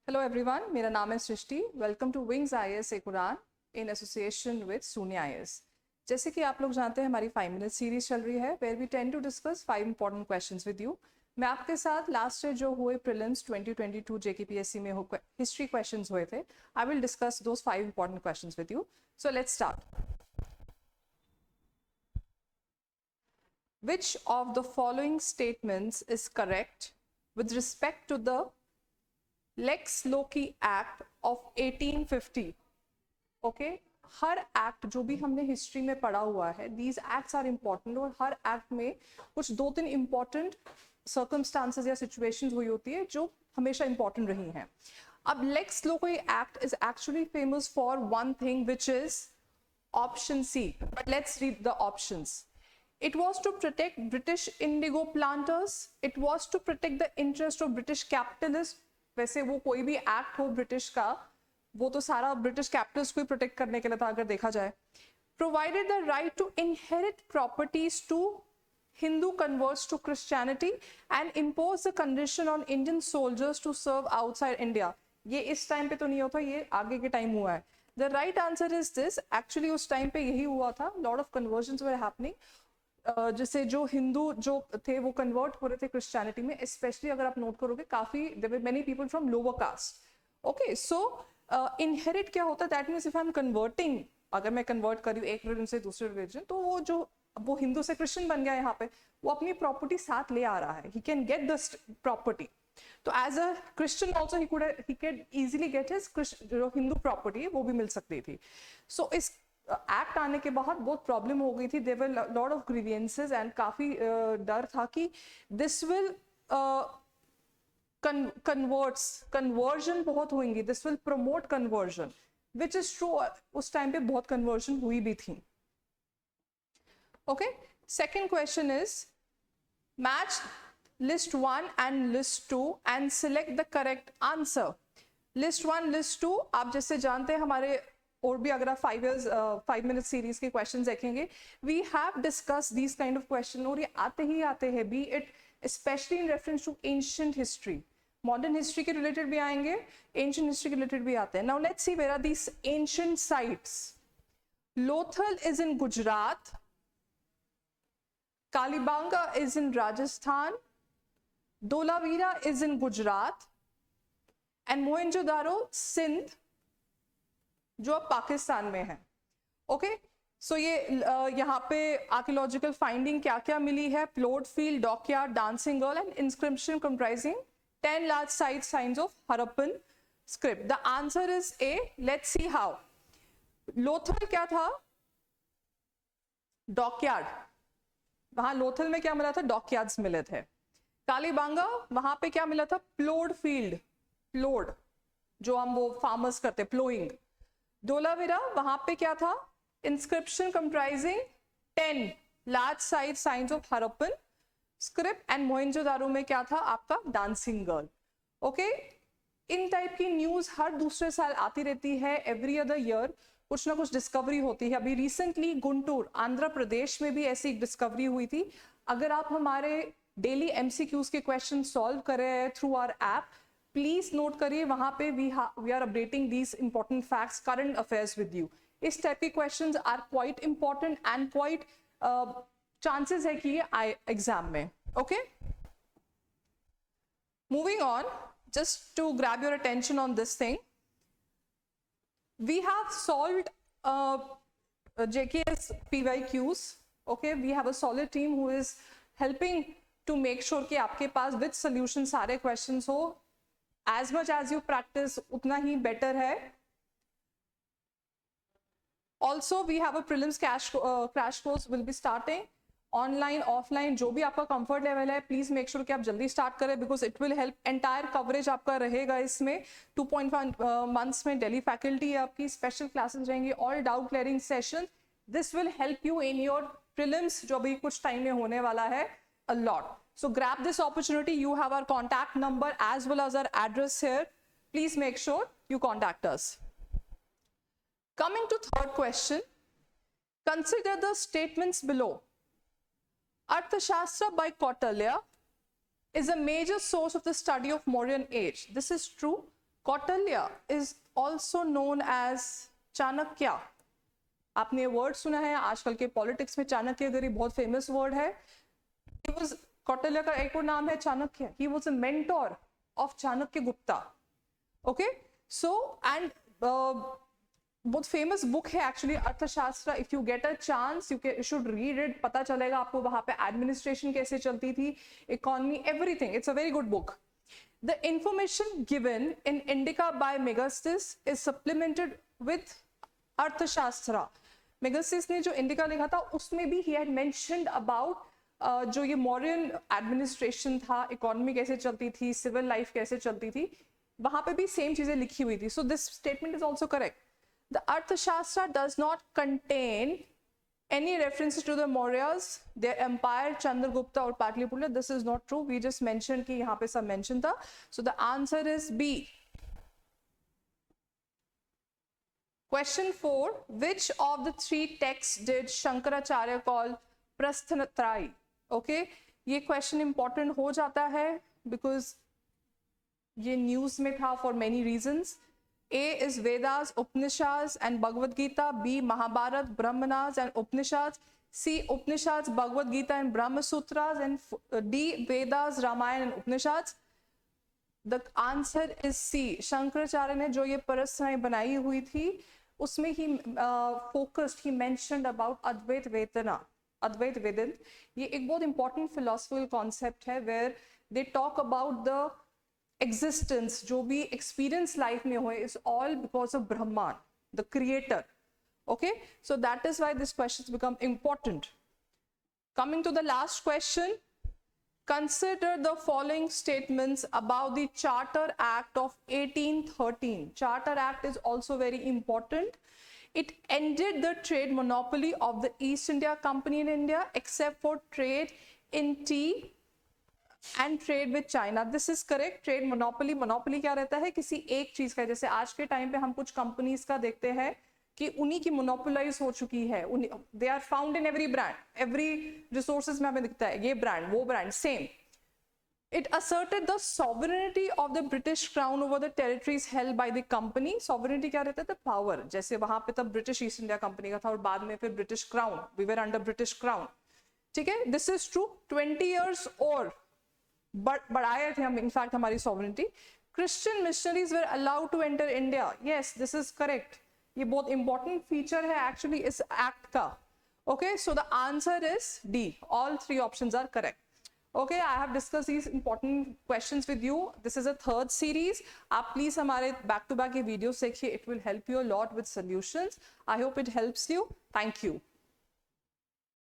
Hello everyone, मेरा नाम है Srishti. Welcome to wings IAS कुरान इन एसोसिएशन विद सुनी IAS। जैसे कि आप लोग जानते हैं, हमारी 5 मिनट सीरीज चल रही है where we tend to discuss 5 important questions with you. मैं आपके साथ लास्ट ईयर जो हुए प्रीलिम्स 2022 JKPSC में हिस्ट्री क्वेश्चंस हुए थे, I will discuss those 5 important questions with you. So let's start. Which of the following statements is correct with respect to the Lex Loci Act of 1850? Okay, her act जो भी हमने history में पढ़ा हुआ है, these acts are important, और हर act में कुछ 2-3 इंपॉर्टेंट सर्कमस्टांसेस या सिचुएशंस हुई होती है जो हमेशा इंपॉर्टेंट रही हैं। अब lex loci act is actually famous for one thing which is option C, but let's read the options. It was to protect British indigo planters. It was to protect the interest of British capitalists. वैसे वो कोई भी act हो British का, वो तो सारा British capitalist को ही प्रोटेक्ट करने के लिए था अगर देखा जाए। Provided the right to inherit properties to Hindu converts to Christianity and impose the condition on Indian soldiers to serve outside India. ये इस टाइम पे तो नहीं होता, ये आगे के टाइम हुआ है। The right answer is this. Actually उस टाइम पे यही हुआ था। Lot of conversions were happening. जैसे जो हिंदू जो थे वो कन्वर्ट हो रहे थे क्रिश्चियनिटी में, स्पेशली अगर आप नोट करोगे काफी there were many people from lower caste. Okay, so inherit क्या होता है? That means if I am converting, अगर मैं कन्वर्ट करी एक रिलीजन से दूसरे रिलीजन, तो वो हिंदू से क्रिश्चियन बन गया यहाँ पे, वो अपनी प्रॉपर्टी साथ ले आ रहा है, he can get the property. तो as a Christian also he can easily get his जो हिंदू प्रॉपर्टी है वो भी मिल सकती थी। सो इस एक्ट आने के बाद बहुत प्रॉब्लम हो गई थी, there were lot of grievances and काफी डर था कि दिस विल कन्वर्जन बहुत होंगी, this will promote conversion, which is true. उस टाइम पे बहुत कन्वर्जन हुई भी थी। Okay, second question is match list 1 and list 2 and select the correct answer. List 1 list 2 आप जैसे जानते हैं, हमारे और भी अगर आप 5 मिनट सीरीज के क्वेश्चन देखेंगे, we have discuss these kind of question, और ये आते ही आते हैं, be it specially in reference to ancient history. Modern history के रिलेटेड भी आएंगे, एंशिएंट हिस्ट्री के रिलेटेड भी आते हैं। Now let's see where are these ancient sites. Lothal is in Gujarat, Kalibangan is in Rajasthan, Dholavira is in Gujarat, and Mohenjodaro Sindh जो अब पाकिस्तान में है। ओके, सो ये यहाँ पे आर्कियोलॉजिकल फाइंडिंग क्या क्या मिली है? Plot field, dockyard, dancing girl and inscription comprising 10 large site science of Harappan script. The answer is a. Let's see how. Lothal क्या था? डॉकयार्ड। वहां लोथल में क्या मिला था? डॉकयार्ड्स मिले थे। कालीबांगा वहां पे क्या मिला था? प्लोड फील्ड, प्लोड जो हम वो फार्मर्स करते, प्लोइंग। धोलावीरा वहां पे क्या था? Inscription comprising 10 large size science of Harappan script, and Mohenjodaro में क्या था? आपका डांसिंग गर्ल। ओके, इन टाइप की न्यूज हर दूसरे साल आती रहती है, एवरी अदर ईयर कुछ ना कुछ डिस्कवरी होती है। अभी रिसेंटली गुंटूर आंध्र प्रदेश में भी ऐसी एक डिस्कवरी हुई थी। अगर आप हमारे डेली MCQs के क्वेश्चन सॉल्व कर रहे हैं through our app, please note करिए, वहां पे we are updating these important facts, current affairs with you. इस टाइप के questions are quite important and quite chances है कि ये आए एग्जाम में। Okay, moving on, just to grab your attention on this thing, we have solved JKS PYQs. Okay, we have a solid team who is helping to make sure कि आपके पास with solution सारे questions हो। as much as you practice उतना ही better है। also we have a prelims crash course will be starting online offline, जो भी आपका comfort level है, प्लीज मेक श्योर कि आप जल्दी स्टार्ट करें, because it will help. Entire coverage आपका रहेगा इसमें। 2.1 मंथ्स में डेली फैकल्टी है आपकी, स्पेशल क्लासेस रहेंगी, all doubt clearing session. This will help you in your prelims जो अभी कुछ टाइम में होने वाला है, a lot. So grab this opportunity. You have our contact number as well as our address here. Please make sure you contact us. Coming to third question, consider the statements below. Arthashastra by Kautilya is a major source of the study of Mauryan age. This is true. Kautilya is also known as Chanakya. आपने ये word सुना है, आजकल के politics में चाणक्य गरी बहुत famous word है। कौटिल्य का एक और नाम है Chanakya. He was a mentor of Chanakya Gupta. Okay, so and बहुत फेमस बुक है एक्चुअली अर्थशास्त्र। If you get a chance you should read it. पता चलेगा आपको वहां पे एडमिनिस्ट्रेशन कैसे चलती थी, economy, everything. It's a very good book. The information given in Indica by Megasthenes is supplemented with Arthashastra. Megasthenes ने जो इंडिका लिखा था उसमें भी he had mentioned about जो ये मौर्यन एडमिनिस्ट्रेशन था, इकोनॉमी कैसे चलती थी, सिविल लाइफ कैसे चलती थी, वहां पे भी सेम चीजें लिखी हुई थी। So this statement is also correct. The Arthashastra does not contain any references to the Mauryas, their empire, Chandragupta or Patliputra. This is not true. We just mentioned कि यहाँ पे सब mention था. So the answer is B. Question 4. Which of the three texts did Shankaracharya call Prasthanatrayi? Okay, ये question important हो जाता है because ये news में था for many reasons. A is Vedas, Upanishads and Bhagavad Gita. B Mahabharat, Brahmanas and Upanishads. C Upanishads, Bhagavad Gita and Brahma Sutras. And D Vedas, Ramayana and Upanishads. The answer is C. Shankaracharya ने जो ये परसनाएं बनाई हुई थी उसमें ही focused, he mentioned about Advait Vedana, Advait Vedant. ये एक बहुत important philosophical concept है where they talk about the existence, जो भी experience life में हुए is all because of Brahman, the creator. Okay, so that is why this questions become important. Coming to the last question, consider the following statements about the Charter Act of 1813. Charter Act is also very important. It ended the trade monopoly of the East India Company in India except for trade in tea and trade with China. This is correct. Trade monopoly, monopoly क्या रहता है, किसी एक चीज का। जैसे आज के टाइम पे हम कुछ कंपनीज का देखते हैं कि उन्हीं की मोनोपोलाइज हो चुकी है, they are found in every brand, every resources में हमें दिखता है ये ब्रांड वो brand same. It asserted the sovereignty of the British Crown over the territories held by the company. Sovereignty क्या रहता है? The power. जैसे वहां पे तब ब्रिटिश ईस्ट इंडिया कंपनी का था और बाद में फिर British crown, we were under British Crown. ठीक है, this is true. 20 years और बढ़ाए थे हम इनफैक्ट हमारी sovereignty. Christian missionaries were allowed to enter India. Yes, this is correct. ये बहुत important feature है actually इस act का. Okay, so the answer is D. All three options are correct. Okay, I have discussed these important questions with you. This is a third series. आप please हमारे back to back ये videos देखिए. It will help you a lot with solutions. I hope it helps you. Thank you.